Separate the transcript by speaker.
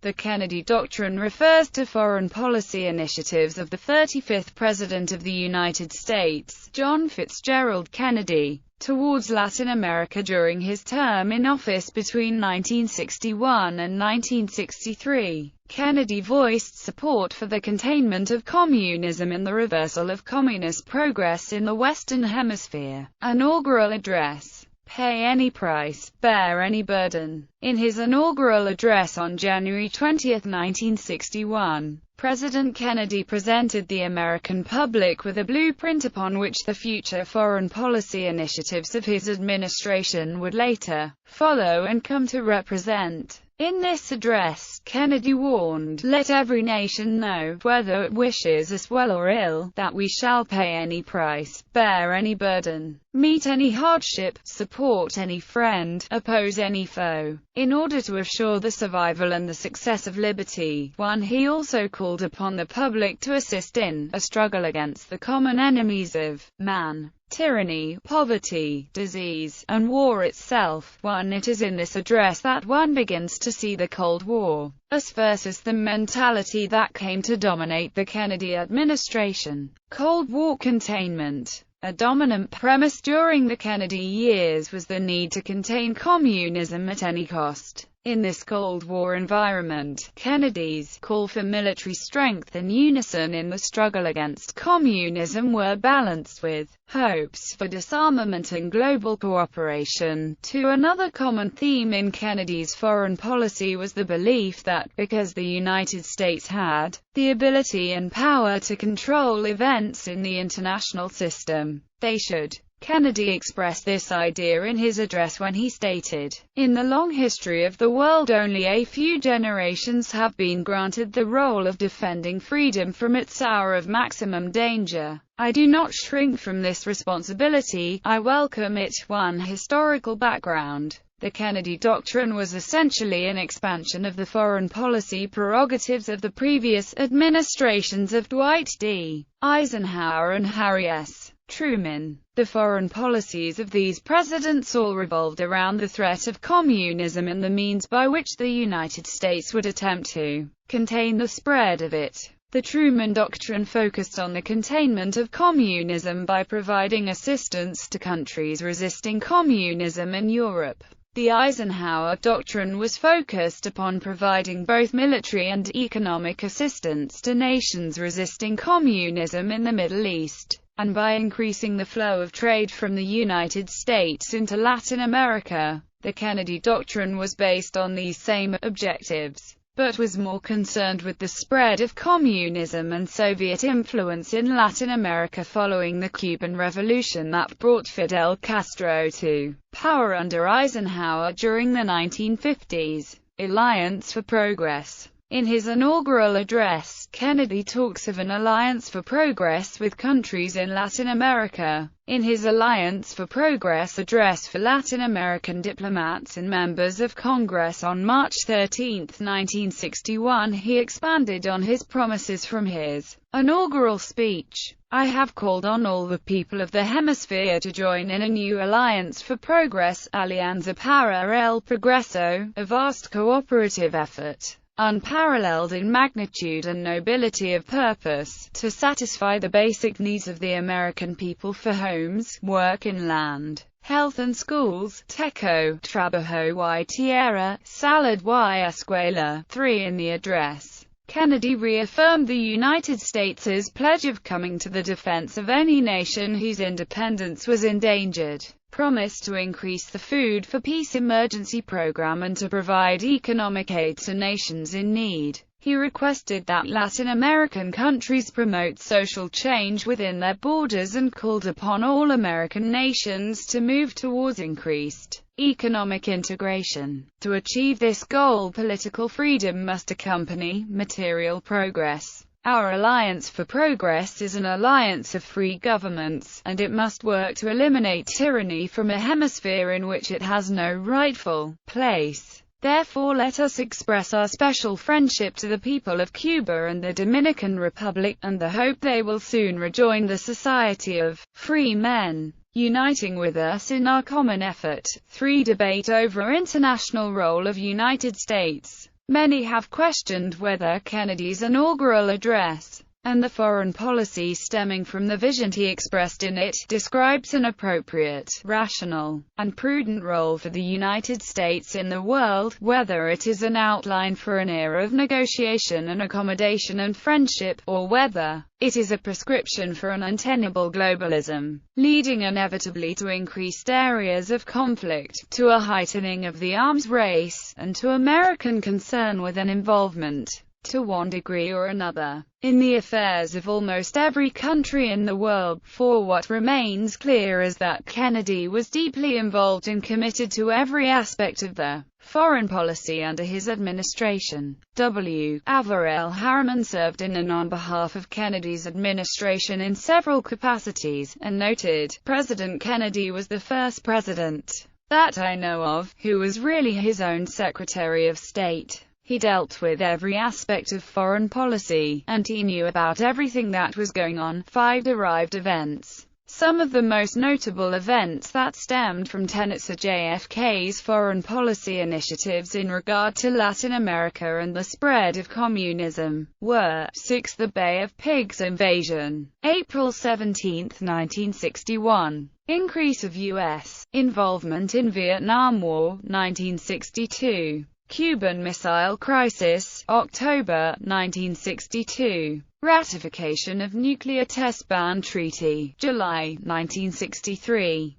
Speaker 1: The Kennedy Doctrine refers to foreign policy initiatives of the 35th President of the United States, John Fitzgerald Kennedy, towards Latin America during his term in office between 1961 and 1963. Kennedy voiced support for the containment of communism and the reversal of communist progress in the Western Hemisphere. Inaugural address. Pay any price, bear any burden. In his inaugural address on January 20, 1961, President Kennedy presented the American public with a blueprint upon which the future foreign policy initiatives of his administration would later follow and come to represent. In this address, Kennedy warned, "Let every nation know, whether it wishes us well or ill, that we shall pay any price, bear any burden, meet any hardship, support any friend, oppose any foe, in order to assure the survival and the success of liberty." He also called upon the public to assist in a struggle against the common enemies of man: tyranny, poverty, disease, and war itself. It is in this address that one begins to see the Cold War as versus the mentality that came to dominate the Kennedy administration. Cold War containment. A dominant premise during the Kennedy years was the need to contain communism at any cost. In this Cold War environment, Kennedy's call for military strength and unison in the struggle against communism were balanced with hopes for disarmament and global cooperation. Another common theme in Kennedy's foreign policy was the belief that, because the United States had the ability and power to control events in the international system, they should. Kennedy expressed this idea in his address when he stated, "In the long history of the world, only a few generations have been granted the role of defending freedom from its hour of maximum danger. I do not shrink from this responsibility, I welcome it." Historical background. The Kennedy Doctrine was essentially an expansion of the foreign policy prerogatives of the previous administrations of Dwight D. Eisenhower and Harry S. Truman. The foreign policies of these presidents all revolved around the threat of communism and the means by which the United States would attempt to contain the spread of it. The Truman Doctrine focused on the containment of communism by providing assistance to countries resisting communism in Europe. The Eisenhower Doctrine was focused upon providing both military and economic assistance to nations resisting communism in the Middle East, and by increasing the flow of trade from the United States into Latin America. The Kennedy Doctrine was based on these same objectives, but was more concerned with the spread of communism and Soviet influence in Latin America following the Cuban Revolution that brought Fidel Castro to power under Eisenhower during the 1950s. Alliance for Progress. In his inaugural address, Kennedy talks of an alliance for progress with countries in Latin America. In his Alliance for Progress address for Latin American diplomats and members of Congress on March 13, 1961, he expanded on his promises from his inaugural speech. "I have called on all the people of the hemisphere to join in a new alliance for progress, Alianza para el Progreso, a vast cooperative effort, unparalleled in magnitude and nobility of purpose, to satisfy the basic needs of the American people for homes, work and land, health and schools, techo, trabajo y tierra, salud y escuela." In the address, Kennedy reaffirmed the United States' pledge of coming to the defense of any nation whose independence was endangered, promised to increase the Food for Peace emergency program and to provide economic aid to nations in need. He requested that Latin American countries promote social change within their borders and called upon all American nations to move towards increased economic integration. To achieve this goal, political freedom must accompany material progress. Our Alliance for Progress is an alliance of free governments, and it must work to eliminate tyranny from a hemisphere in which it has no rightful place. Therefore, let us express our special friendship to the people of Cuba and the Dominican Republic, and the hope they will soon rejoin the society of free men, uniting with us in our common effort. Debate over international role of United States. Many have questioned whether Kennedy's inaugural address, and the foreign policy stemming from the vision he expressed in it, describes an appropriate, rational, and prudent role for the United States in the world, whether it is an outline for an era of negotiation and accommodation and friendship, or whether it is a prescription for an untenable globalism, leading inevitably to increased areas of conflict, to a heightening of the arms race, and to American concern with an involvement, to one degree or another, in the affairs of almost every country in the world. For what remains clear is that Kennedy was deeply involved and committed to every aspect of the foreign policy under his administration. W. Averell Harriman served in and on behalf of Kennedy's administration in several capacities, and noted, "President Kennedy was the first president that I know of who was really his own Secretary of State. He dealt with every aspect of foreign policy, and he knew about everything that was going on." 5. Derived events. Some of the most notable events that stemmed from tenets of JFK's foreign policy initiatives in regard to Latin America and the spread of communism were: 6. The Bay of Pigs invasion, April 17, 1961. Increase of U.S. involvement in Vietnam War, 1962. Cuban Missile Crisis, October, 1962. Ratification of Nuclear Test Ban Treaty, July, 1963.